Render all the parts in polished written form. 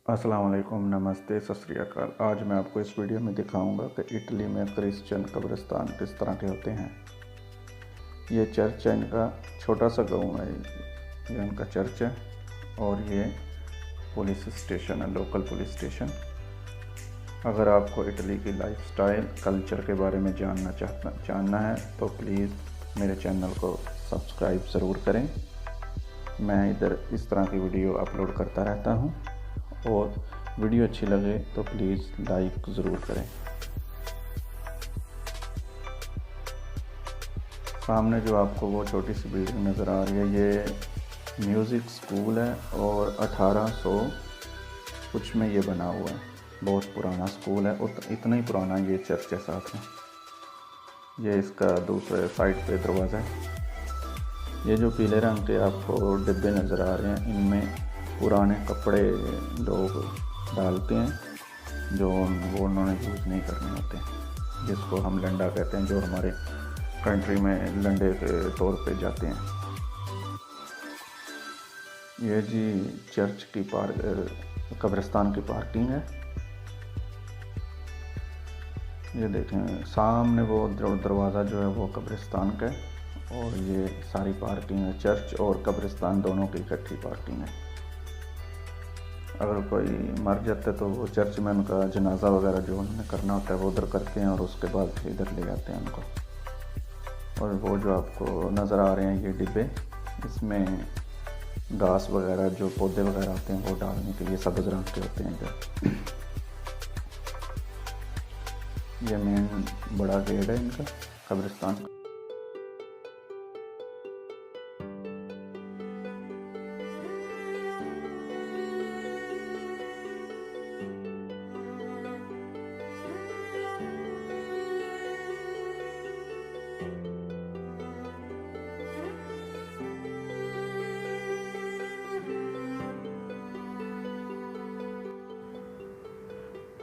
अस्सलाम वालेकुम, नमस्ते, सत श्री अकाल। आज मैं आपको इस वीडियो में दिखाऊंगा कि इटली में क्रिश्चियन कब्रिस्तान किस तरह के होते हैं। ये चर्च है इनका, छोटा सा गाँव है, ये इनका चर्च है और ये पुलिस स्टेशन है, लोकल पुलिस स्टेशन। अगर आपको इटली की लाइफस्टाइल कल्चर के बारे में जानना है तो प्लीज़ मेरे चैनल को सब्सक्राइब ज़रूर करें। मैं इधर इस तरह की वीडियो अपलोड करता रहता हूँ और वीडियो अच्छी लगे तो प्लीज़ लाइक ज़रूर करें। सामने जो आपको वो छोटी सी बिल्डिंग नज़र आ रही है, ये म्यूज़िक स्कूल है और 1800 कुछ में ये बना हुआ है। बहुत पुराना स्कूल है और इतना ही पुराना ये चर्च है साथ में। ये इसका दूसरे साइड पे दरवाज़ा है। ये जो पीले रंग के आपको डिब्बे नज़र आ रहे हैं, इनमें पुराने कपड़े लोग डालते हैं जो वो उन्होंने यूज़ नहीं करने होते, जिसको हम लंडा कहते हैं, जो हमारे कंट्री में लंडे के तौर पे जाते हैं। ये जी चर्च की कब्रिस्तान की पार्किंग है। ये देखें सामने वो दरवाज़ा जो है वो कब्रिस्तान का है और ये सारी पार्किंग है। चर्च और कब्रिस्तान दोनों की इकट्ठी पार्किंग है। अगर कोई मर जाता है तो वो चर्च में उनका जनाजा वगैरह जो उन्होंने करना होता है वो उधर करते हैं और उसके बाद फिर इधर ले जाते हैं उनको। और वो जो आपको नज़र आ रहे हैं ये डिब्बे, इसमें घास वगैरह जो पौधे वगैरह होते हैं वो डालने के लिए सब्ज़ रंग के होते हैं इधर। ये मेन बड़ा गेट है इनका कब्रिस्तान का।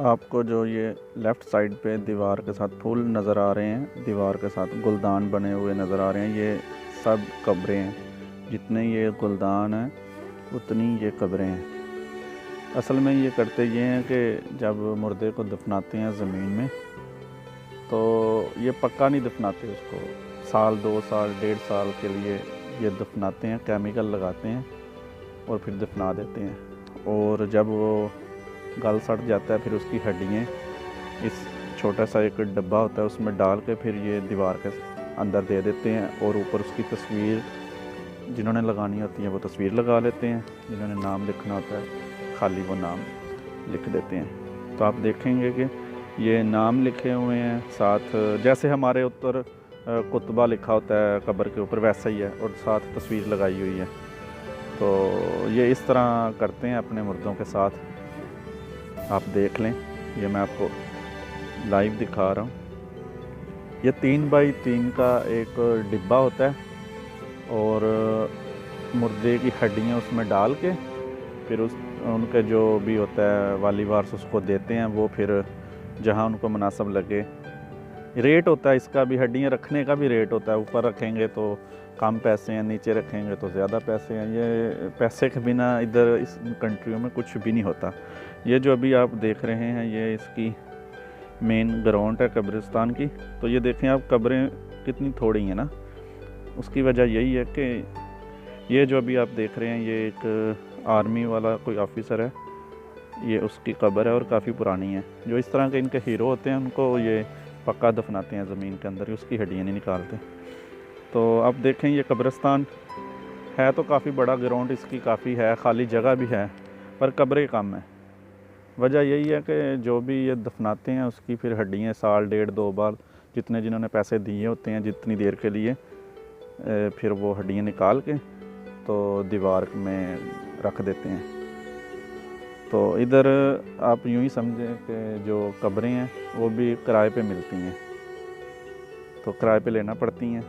आपको जो ये लेफ़्ट साइड पे दीवार के साथ फूल नज़र आ रहे हैं, दीवार के साथ गुलदान बने हुए नज़र आ रहे हैं, ये सब कब्रें हैं। जितने ये गुलदान हैं उतनी ये कब्रें हैं। असल में ये करते ये हैं कि जब मुर्दे को दफनाते हैं ज़मीन में तो ये पक्का नहीं दफनाते उसको, साल 2 साल 1.5 साल के लिए ये दफनाते हैं, केमिकल लगाते हैं और फिर दफना देते हैं। और जब वो गल सड़ जाता है फिर उसकी हड्डियाँ इस छोटा सा एक डब्बा होता है उसमें डाल के फिर ये दीवार के अंदर दे देते हैं और ऊपर उसकी तस्वीर जिन्होंने लगानी होती है वो तस्वीर लगा लेते हैं, जिन्होंने नाम लिखना होता है खाली वो नाम लिख देते हैं। तो आप देखेंगे कि ये नाम लिखे हुए हैं साथ, जैसे हमारे ऊपर कुतबा लिखा होता है कब्र के ऊपर वैसा ही है और साथ तस्वीर लगाई हुई है। तो ये इस तरह करते हैं अपने मुर्दों के साथ। आप देख लें, ये मैं आपको लाइव दिखा रहा हूँ। ये 3 बाई 3 का एक डिब्बा होता है और मुर्दे की हड्डियाँ उसमें डाल के फिर उनके जो भी होता है वाली वारस उसको देते हैं। वो फिर जहाँ उनको मुनासिब लगे, रेट होता है इसका भी, हड्डियाँ रखने का भी रेट होता है। ऊपर रखेंगे तो कम पैसे हैं, नीचे रखेंगे तो ज़्यादा पैसे हैं। ये पैसे के बिना इधर इस कंट्रियों में कुछ भी नहीं होता। ये जो अभी आप देख रहे हैं ये इसकी मेन ग्राउंड है कब्रिस्तान की। तो ये देखें आप, कब्रें कितनी थोड़ी हैं ना, उसकी वजह यही है कि ये जो अभी आप देख रहे हैं ये एक आर्मी वाला कोई ऑफिसर है, ये उसकी कब्र है और काफ़ी पुरानी है। जो इस तरह के इनके हीरो होते हैं उनको ये पक्का दफनाते हैं ज़मीन के अंदर, उसकी हड्डियाँ नहीं निकालते। तो अब देखें ये कब्रिस्तान है तो काफ़ी बड़ा, ग्राउंड इसकी काफ़ी है, खाली जगह भी है पर कब्रें कम है। वजह यही है कि जो भी ये दफनाते हैं उसकी फिर हड्डियाँ साल 1.5-2 बार जितने जिन्होंने पैसे दिए होते हैं जितनी देर के लिए, फिर वो हड्डियाँ निकाल के तो दीवार में रख देते हैं। तो इधर आप यूँ ही समझें कि जो कब्रें हैं वो भी किराए पे मिलती हैं, तो किराए पे लेना पड़ती हैं।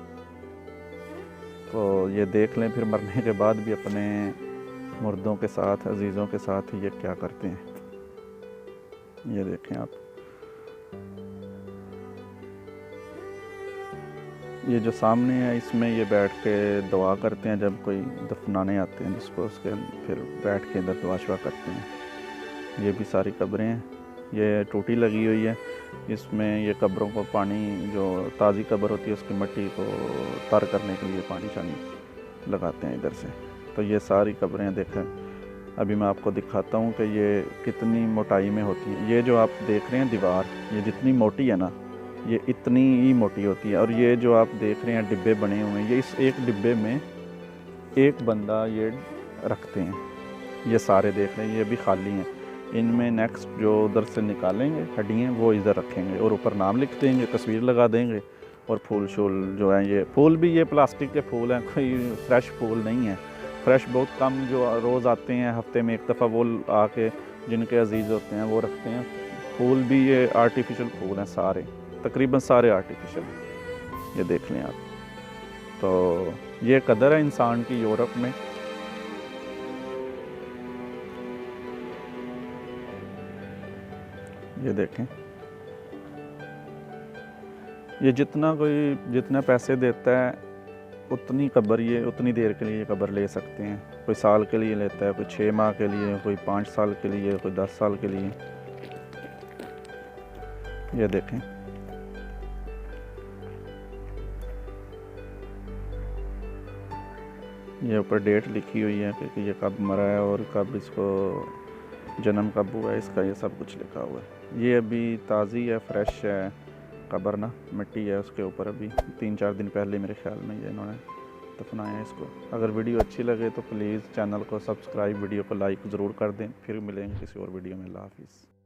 तो ये देख लें फिर मरने के बाद भी अपने मुर्दों के साथ, अजीज़ों के साथ ये क्या करते हैं। ये देखें आप, ये जो सामने है इसमें ये बैठ के दुआ करते हैं जब कोई दफनाने आते हैं जिसको, उसके फिर बैठ के इधर दुआ शुआ करते हैं। ये भी सारी कब्रें हैं। ये टूटी लगी हुई है, इसमें ये कब्रों को पानी, जो ताज़ी कब्र होती है उसकी मिट्टी को तर करने के लिए पानी शानी लगाते हैं इधर से। तो ये सारी कब्रें देखें, अभी मैं आपको दिखाता हूँ कि ये कितनी मोटाई में होती है। ये जो आप देख रहे हैं दीवार, ये जितनी मोटी है ना, ये इतनी ही मोटी होती है। और ये जो आप देख रहे हैं डिब्बे बने हुए हैं, ये इस एक डिब्बे में एक बंदा ये रखते हैं। ये सारे देख रहे हैं, ये भी खाली हैं। इनमें नेक्स्ट जो उधर से निकालेंगे हड्डियाँ, वो इधर रखेंगे और ऊपर नाम लिख देंगे, तस्वीर लगा देंगे। और फूल शूल जो है, ये फूल भी ये प्लास्टिक के फूल हैं, कोई फ्रेश फूल नहीं है। फ्रेश बहुत कम जो रोज़ आते हैं, हफ्ते में एक दफ़ा वो आके जिनके अजीज़ होते हैं वो रखते हैं। फूल भी ये आर्टिफिशियल फूल हैं सारे, तकरीबन सारे आर्टिफिशियल। ये देख लें आप। तो ये कदर है इंसान की यूरोप में। ये देखें, ये जितना पैसे देता है उतनी कब्र, ये उतनी देर के लिए कब्र ले सकते हैं। कोई साल के लिए लेता है, कोई 6 माह के लिए, कोई 5 साल के लिए, कोई 10 साल के लिए। ये देखें, ये ऊपर डेट लिखी हुई है कि ये कब मरा है और कब इसको जन्म कब हुआ है, इसका ये सब कुछ लिखा हुआ है। ये अभी ताज़ी है, फ्रेश है कब्र ना, मिट्टी है उसके ऊपर। अभी 3-4 दिन पहले मेरे ख्याल में ये इन्होंने दफनाया है इसको। अगर वीडियो अच्छी लगे तो प्लीज़ चैनल को सब्सक्राइब, वीडियो को लाइक ज़रूर कर दें। फिर मिलेंगे किसी और वीडियो में। अल्लाह हाफिज़।